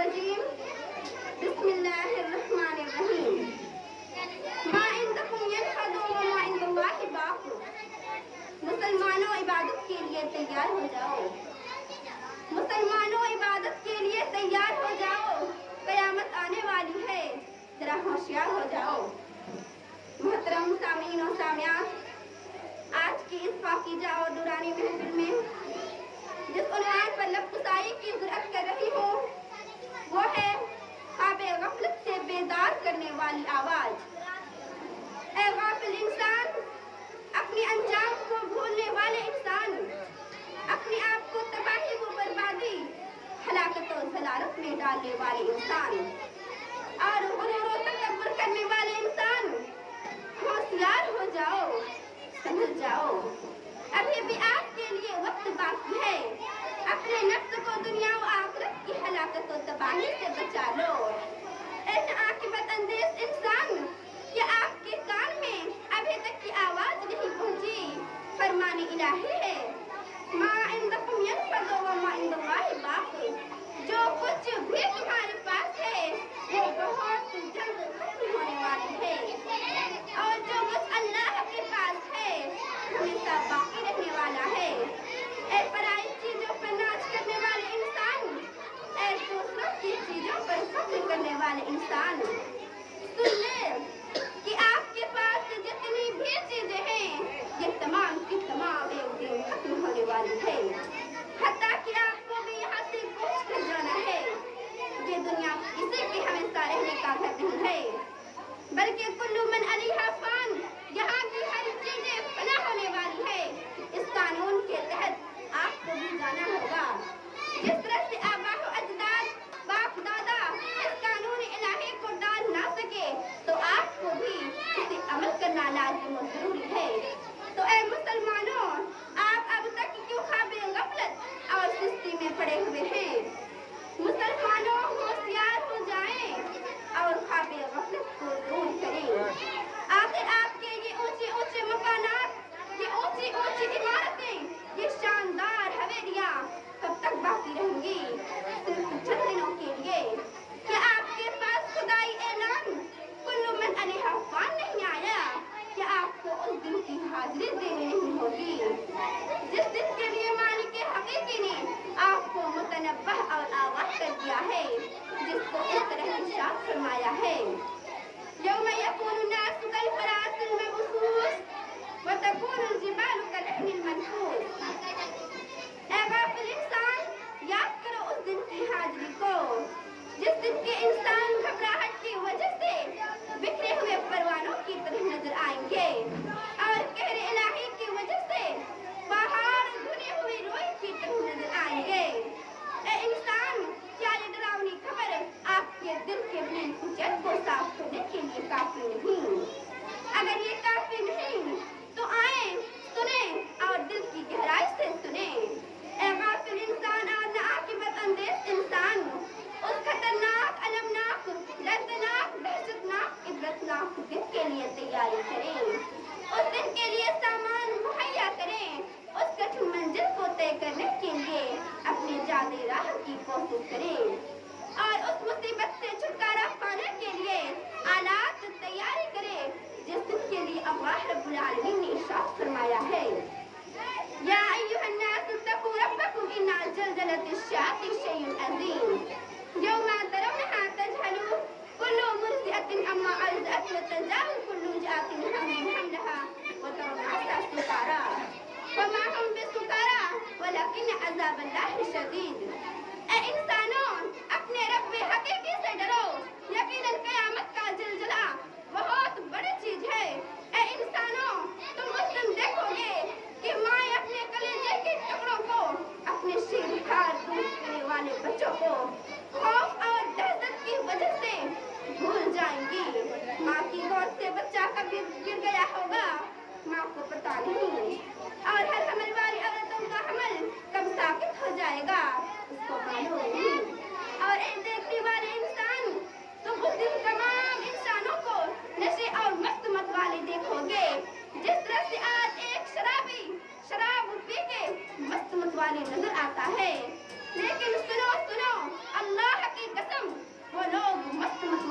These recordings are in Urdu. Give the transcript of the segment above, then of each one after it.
الرجیم بسم اللہ الرحمن الرحیم ما عندکم ینفد وما عند اللہ باق. مسلمانوں عبادت کے لیے تیار ہو جاؤ. مسلمانوں عبادت کے لیے تیار ہو جاؤ. قیامت آنے والی ہے, ذرا ہوشیار ہو جاؤ. محترم سامعین و سامعات, آج کی اس پاکیزہ اور نورانی محفل میں جس عنوان پر لب کسائی کی جرأت کر رہی ہوں وہ ہے خواب غفلت سے بیدار کرنے والی آواز. اے غافل انسان, اپنے انجام کو بھولنے والے انسان, اپنے آپ کو تباہی و بربادی, ہلاکت و ضلالت میں ڈالنے والے انسان اور غرور و تکبر کرنے والے انسان, ہوشیار ہو جاؤ, سمجھ جاؤ, ابھی بھی آپ کے لیے وقت باقی ہے. اپنے نفس کو دنیا و آخرت کی ہلاکت و تباہی سے بچا لو. اے عاقبت اندیش انسان, کیا آپ کے کان میں ابھی تک کی آواز نہیں پہنچی؟ فرمان الہی ہے ما عندکم ینفد وما عند اللہ باق. جو کچھ بھی تمہارے پاس ہے وہ بہت جلد ختم ہونے والی ہے, اور جو کچھ اللہ کے پاس ہے ہمیشہ باقی رہنے والا ہے. اے پرائی چیزوں پر ناز کرنے والے انسان, اے دوسروں کی چیزوں پر فخر کرنے والے انسان, سن لے کہ آپ کے پاس جتنی بھی چیزیں ہیں یہ تمام کی تمام ایک دن ختم ہونے والی ہے. حتیٰ کہ آپ کو بھی یہاں سے کوچ کر جانا ہے. یہ دنیا کسی کے ہمیشہ رہنے کا گھر نہیں ہے, بلکہ کل من علیہا فان, یہاں کی ہر چیزیں فنا ہونے والی ہے. اس قانون کے تحت آپ کو بھی جانا ہوگا. جس طرح سے آباء و اجداد, باپ دادا اس قانون الہی کو ڈال نہ سکے تو آپ کو بھی اسے عمل کرنا لازم و ضروری ہے. تو اے مسلمانوں, آپ اب تک کیوں خواب غفلت اور سستی میں پڑے ہوئے ہیں؟ مسلمانوں ہوشیار ہو جائیں اور خواب غفلت کو دور کریں. آخر آپ کے یہ اونچے اونچے مکانات, یہ اونچی اونچی عمارتیں, یہ شاندار حویلیاں کب تک باقی رہیں گی؟ صرف چند دنوں کے لیے. کیا آپ کے پاس خدائی اعلان کل من علیہا فان نہیں آیا؟ کیا آپ کو اس دن کی حاضری دینی نہیں ہوگی جس دن کے لیے مالک حقیقی نے آپ کو متنبہ اور آگاہ کر دیا ہے, جس کو اس طرح ارشاد فرمایا ہے یوم یکون الناس کالفراش المبثوث وتکون الجبال کالعہن المنفوش. اے غافل انسان, یاد کرو اس دن کی حاضری کو جس دن کے انسان گھبراہٹ کی وجہ سے بکھرے ہوئے پروانوں کی طرح نظر آئیں گے اور قہر الہی کی وجہ سے پہاڑ دھنے ہوئے روئی کی طرح نظر آئیں گے. اے انسان, کیا یہ ڈراؤنی خبر آپ کے دل کے بھین کچل کو صاف کرنے کے لیے کافی نہیں؟ اگر یہ کافی نہیں تو آئیں, سنیں اور دل کی گہرائی سے سنیں. اے غافل انسان اور ناعاقبت اندیش انسان, اس خطرناک, المناک, دردناک, دہشتناک, عبرتناک دن کے لیے تیاری کریں. اس دن کے لیے سامان مہیا کریں. اس کٹھن منزل کو طے کرنے کے لیے اپنی جادی راہ کی کوشش کریں, اور اس مصیبت سے چھٹکارا پانے کے لیے آلات تیاری کریں جس دن کے لیے اللہ رب العالمین نے ارشاد فرمایا ہے یا ایھا الناس اتقوا ربکم ان زلزلۃ الساعۃ شیء عظیم یوم ترونها تذهل كل مرضعة عما أرضعت وتضع كل ذات حمل حملها وترى الناس سكارى وما هم بسكارى ولكن عذاب اللہ شدید. اے انسانوں, اپنے رب حقیقی سے ڈرو, یقیناً قیامت کا زلزلہ بہت بڑی چیز ہے. اے انسانوں, تم اس دن دیکھو گے کہ مائیں اپنے کلیجے کے ٹکڑوں کو, اپنے شیرخوار دودھ پینے والے بچوں کو خوف اور دہشت کی وجہ سے بھول جائیں گی. ماں کی گود سے بچہ کبھی گر گیا ہوگا, ماں کو پتا نہیں, اور ہر حمل والی عورتوں کا حمل کب ساقط ہو جائے گا اس کو معلوم نہیں. اور اے دیکھنے والے انسان, تم اس دن تمام انسانوں کو نشے اور مست مت والے دیکھو گے جس طرح سے آج ایک شرابی شراب پی کے مست مت والے نظر آتا ہے. لیکن سنو سنو, اللہ کی قسم,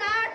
60,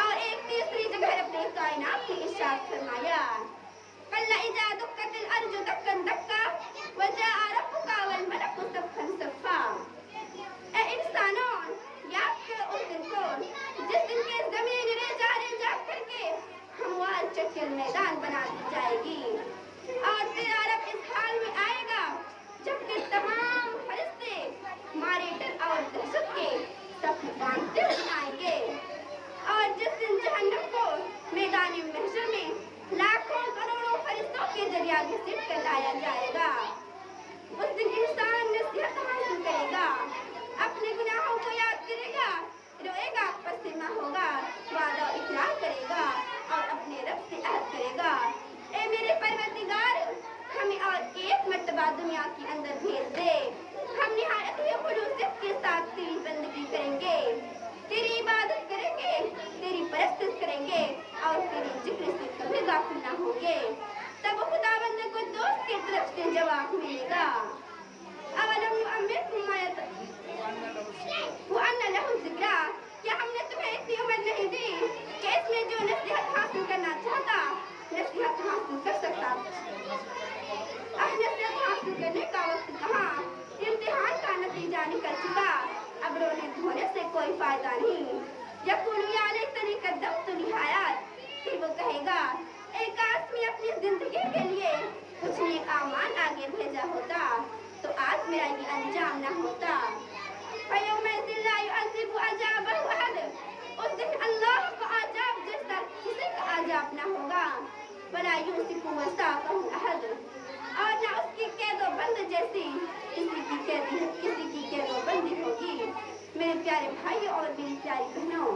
اور ایک تیسری جگہ رب نے کائنات نے ارشاد فرمایا کل اذا دکت الارض دکن دکا وجاء ربک والملک صفا صفا۔ اے انسانوں، یاد کرو اس دن کو جس دن کے زمین ریزہ ریزہ کر کے ہموار چکر میدان بنا دی جائے گی، اور تیرا رب اس حال میں آئے گا جبکہ تمام فرشتے مارے ڈر اور دہشت کے صف باندھتے ہوئے آئیں گے، اور جس دن جہنم کو میدان محشر میں لاکھوں کروڑوں فرشتوں کے ذریعہ گھسیٹ کر لایا جائے گا، اس دن انسان نصیحت حاصل کرے گا، اپنے گناہوں کو یاد کرے گا، روئے گا، پسیمہ ہوگا، وعدہ و اقرار کرے گا اور اپنے رب سے عہد کرے گا اے میرے پروردگار، ہمیں اور ایک مرتبہ دنیا کے اندر بھیج دے، ہم نہایت ہی خلوصیت کے ساتھ تیری بندگی کریں گے، تیری عبادت کریں گے، تیری پرستش کریں گے اور تیری ذکر سے کبھی غافل نہ ہوں گے۔ تب خداوند کو دوست کی طرف سے جواب ملے گا اولم نعمرکم ما وَأَنَّ لَهُ الذِّكْرَىٰ، کیا ہم نے تمہیں اتنی عمر نہیں دی کہ اس میں جو نصیحت حاصل کرنا چاہتا نصیحت حاصل کر سکتا؟ اب نصیحت حاصل کرنے کا وقت کہاں، امتحان کا نتیجہ نکل چکا، اب رونے دھونے سے کوئی فائدہ نہیں۔ یقول یا لیتنی قدمت لحیاتی، پھر وہ کہے گا اے کاش میں اپنی زندگی کے لیے کچھ نیک اعمال آگے بھیجا ہوتا تو آج میرا یہ انجام نہ ہوتا۔ فَيَوْمَئِذٍ لَا يُعَذِّبُ عَذَابَهُ أَحَدٌ، اس دن اللہ کا عذاب جیسا کسی کا عذاب نہ ہوگا، وَلَا يُوثِقُ وَثَاقَهُ أَحَدٌ، اور نہ اس کی قید و بند جیسی کسی کی قید و بندی ہوگی۔ میرے پیارے بھائی اور میری پیاری بہنوں،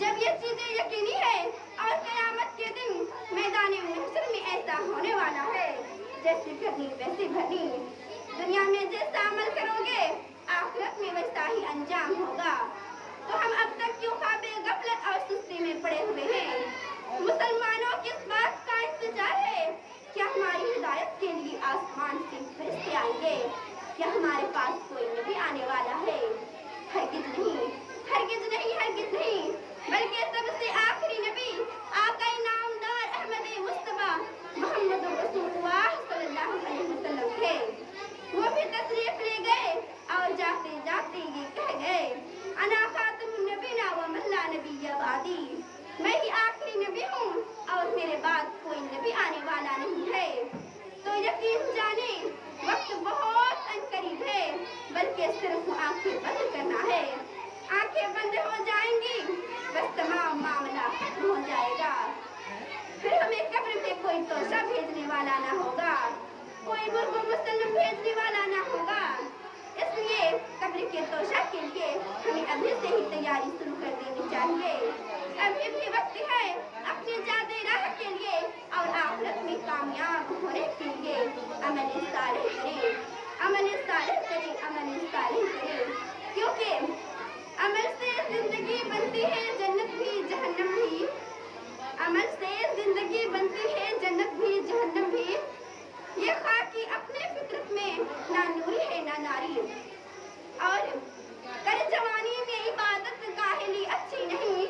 جب یہ چیزیں یقینی ہے اور قیامت کے دن میدان محشر میں ایسا ہونے والا ہے جیسے کرنی ویسے بھرنی، دنیا میں جیسا عمل کرو گے آخرت میں ویسا ہی انجام ہوگا، تو ہم اب تک کیوں خواب غفلت اور سستی میں پڑے ہوئے ہیں؟ مسلمانوں کی اس بات کا انتظار ہے کیا ہماری ہدایت کے لیے آسمان سے فرشتے آئیں گے، کیا ہمارے پاس کوئی نبی آنے والا ہے؟ ہرگز نہیں، ہرگز نہیں، ہرگز نہیں، بلکہ سب سے آخری نبی آقا نامدار احمد مصطفیٰ محمد رسول اللہ صلی اللہ علیہ وسلم تھے۔ وہ بھی تشریف لے گئے اور جاتے جاتے یہ کہہ گئے انا خاتم النبیین ومن لا نبی بعدی، میں ہی آخری نبی ہوں اور میرے بعد کوئی نبی آنے والا نہیں ہے۔ تو یقین جانے وقت بہت عنقریب ہے، بلکہ صرف آنکھیں بند کرنا ہے، آنکھیں بند ہو جائیں گی بس تمام معاملہ ختم ہو جائے گا، پھر ہمیں قبر میں کوئی توشہ بھیجنے والا نہ ہوگا، کوئی مرغ مسلم بھیجنے والا نہ ہوگا، اس لیے قبر کے توشہ کے لیے ہمیں ابھی سے ہی تیاری شروع کر دینی چاہیے، ابھی بھی وقت ہے اپنی جادِ راہ کے لیے اور آخرت میں کامیاب ہونے کے لیے عمل صالح کریں، عمل صالح کریں، عمل صالح کریں، کیونکہ عمل سے زندگی بنتی ہے جنت بھی جہنم بھی، عمل سے زندگی بنتی ہے جنت بھی جہنم بھی، یہ خاکی اپنے فطرت میں نہ نوری ہے نہ ناری، اور کر جوانی میں عبادت کاہلی اچھی نہیں،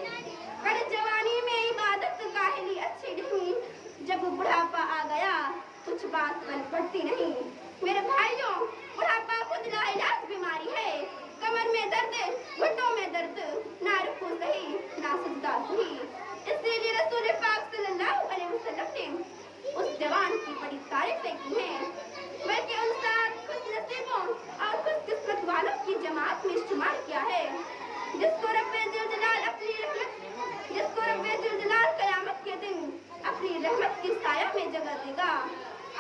کر جوانی میں عبادت کاہلی اچھی نہیں، جب بڑھاپا آ گیا کچھ بات بن پڑتی نہیں۔ میرے بھائیوں، بڑھاپا خود لا علاج بیماری ہے، کمر میں درد، گھٹنوں میں درد، نہ رکوع صحیح نہ سجدہ صحیح، اسی لیے رسول پاک صلی اللہ علیہ وسلم نے اس جوان کی بڑی تعریفیں کی ہیں، بلکہ ان سات خوش نصیبوں اور خوش قسمت والوں کی جماعت میں شمار کیا ہے جس کو رب ذوالجلال اپنی رحمت، جس کو رب ذوالجلال قیامت کے دن اپنی رحمت کے سایہ میں جگہ دے گا،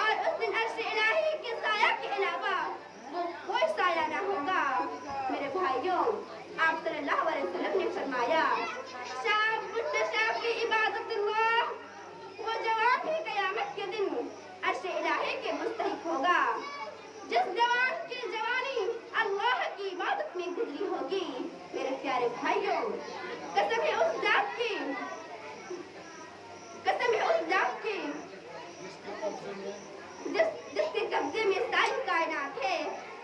اور اس دن عرش الہی کے سایہ کے علاوہ وہ کوئی سایہ نہ ہوگا۔ میرے بھائیوں، آپ صلی اللہ علیہ وسلم نے فرمایا شاب نشا فی عبادت اللہ، وہ جوان ہی قیامت کے دن عرش الہی کے مستحق ہوگا جس جوان کی جوانی اللہ کی عبادت میں گزری ہوگی۔ میرے پیارے بھائیوں، قسم ہے اس ذات کی، قسم ہے اس ذات کی جس کے قبضے میں ساری کائنات ہے،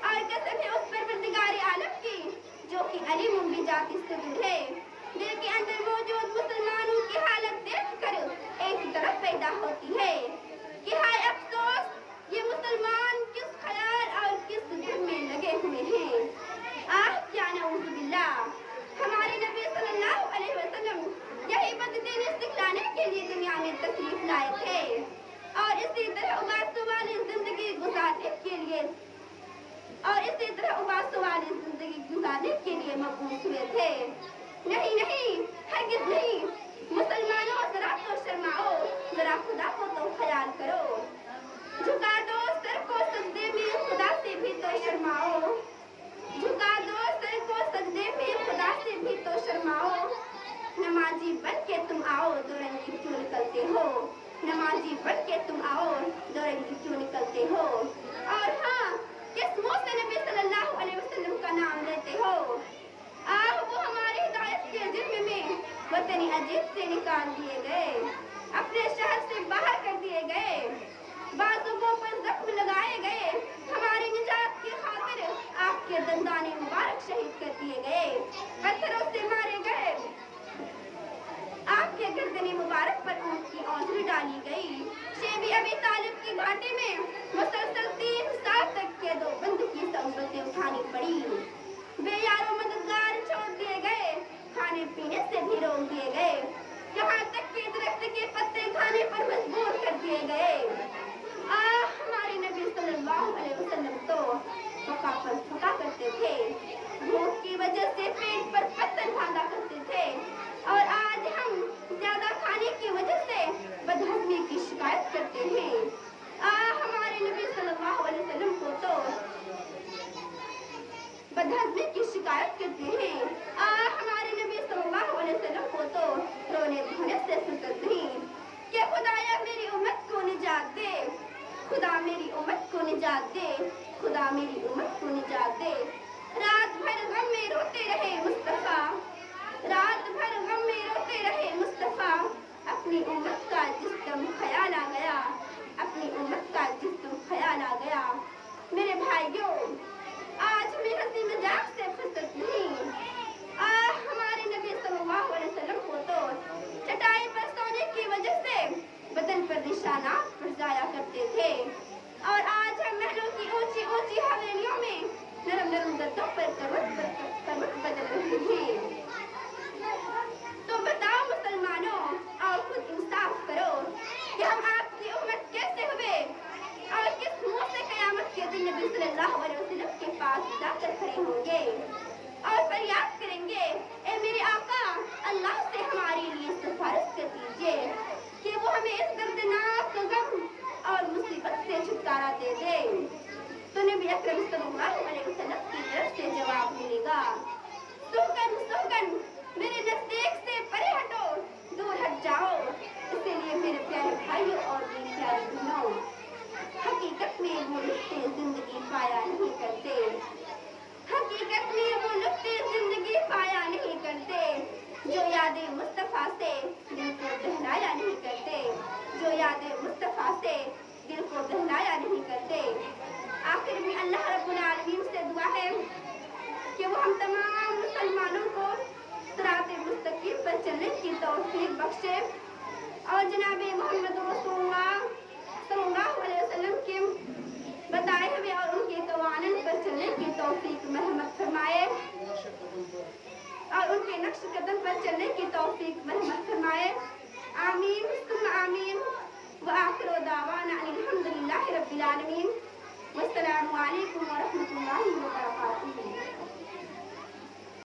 اور قسم ہے اس پروردگار عالم کی جو کہ علیم بذات الصدور ہے، دل کے اندر وہ باوجود مسلمانوں کی حالت دیکھ کر ایک طرف پیدا ہوتی ہے کہ ہائے افسوس، یہ مسلمان کس خیال اور کس دل میں لگے ہوئے ہیں۔ کیا نعوذ باللہ، ہمارے نبی صلی اللہ علیہ وسلم یہی بددین سکھلانے کے لیے دنیا میں تشریف لائے تھے اور اسی طرح اباسط والی زندگی گزارنے کے لیے مبعوث ہوئے تھے۔ نہیں، ہرگز نہیں، مسلمانوں ذرا تو شرماؤ، ذرا خدا کو تو خیال کرو، جھکا دو سر کو سجدے میں، خدا سے بھی تو شرماؤ، جھکا دو سر کو سجدے میں، خدا سے بھی تو شرماؤ، نمازی بن کے تم آؤ، دو رنگی کیوں نکلتے ہو، نمازی بن کے تم آؤ، دو رنگی کیوں نکلتے ہو، اور ہاں، کس منہ سے نبی صلی اللہ علیہ وسلم کا نام لیتے ہو؟ وہ ہماری ہدایت کے جرم میں وطنی عجیب سے نکال دیے گئے، اپنے شہر سے باہر کر دیے گئے، بازوؤں پر زخم لگائے گئے، ہماری نجات کی خاطر آپ کے دندان مبارک شہید کر دیے گئے، پتھروں سے مارے گئے، آپ کے گردن مبارک پر اونٹ کی اوزری ڈالی گئی، شیبی ابی طالب کی گھاٹی میں مسلسل 3 سال تک قید و بند کی صعوبتیں اٹھانی پڑی، بے یار و مددگار چھوڑ دیے گئے، کھانے پینے سے بھی روک دیے گئے، یہاں تک کہ درخت کے پتے کھانے پر مجبور کر دیے گئے۔ ہمارے نبی صلی اللہ علیہ وسلم تو پکا پر پکا کرتے تھے، بھوک کی وجہ سے پیٹ پر پتھر باندھا کرتے تھے، اور آج ہم زیادہ کھانے کی وجہ سے بدہضمی کی شکایت کرتے ہیں۔ ہمارے نبی صلی اللہ علیہ وسلم کو تو بدہضمی کی شکایت کرتے ہیں، ہمارے نبی صلی اللہ علیہ وسلم کو تو رونے دھونے سے فرصت نہیں کہ خدایا میری امت کو نجات دے، خدا میری امت کو نجات دے، خدا میری امت کو نجات دے۔ رات بھر غم میں روتے رہے مصطفیٰ، رات بھر غم میں روتے رہے مصطفیٰ، اپنی امت کا جسم خیال آ گیا، اپنی امت کا جسم خیال آ گیا۔ میرے بھائیوں، آج ہمیں ہنسی مذاق سے فرصت نہیں، ہمارے نبی صلی اللہ علیہ وسلم کو تو چٹائی پر سونے کی وجہ سے بدن پر نشانات پڑ جایا کرتے تھے، اور آج ہم محلوں کی اونچی اونچی حویلیوں میں نرم نرم گدوں پر کروٹ بدل رہے ہیں۔ تو بتاؤ مسلمانوں، اور خود انصاف کرو کہ ہم آپ کی امت کیسے ہوئے، اور کس منہ سے قیامت کے دن نبی صلی اللہ علیہ وسلم کے پاس جا کر کھڑے ہوں گے اور فریاد کریں گے، اے میرے آقا، اللہ سے ہمارے لیے سفارش کر دیجئے کہ وہ ہمیں اس دردناک غم اور مصیبت سے چھٹکارا دے دے۔ تو نبی اکرم صلی اللہ علیہ وسلم کی طرف سے جواب ملے گا، سوگن میرے نزدیک سے پرے ہٹو، دور ہٹ جاؤ۔ اسی لیے میرے پیارے بھائیوں اور میری پیاری بہنوں، حقیقت میں وہ لطف زندگی پایا نہیں کرتے، حقیقت میں وہ لطف زندگی پایا نہیں کرتے، جو یاد مصطفیٰ سے دل کو بہلایا نہیں کرتے، جو یاد مصطفیٰ سے دل کو بہلایا نہیں کرتے۔ آخر میں اللہ رب العالمین سے دعا ہے کہ وہ ہم تمام مسلمانوں کو صراط مستقیم پر چلنے کی توفیق بخشے، اور جناب محمد رسول اللہ صلی اللہ علیہ وسلم کے بتائے ہوئے اور ان کے قوانین پر چلنے کی توفیق مرحمت فرمائے، اور ان کے نقش قدم پر چلنے کی توفیق مرحمت فرمائے۔ آمین ثم آمین، وآخر دعوانا ان الحمدللہ رب العالمین، والسلام علیکم ورحمۃ اللہ وبرکاتہ۔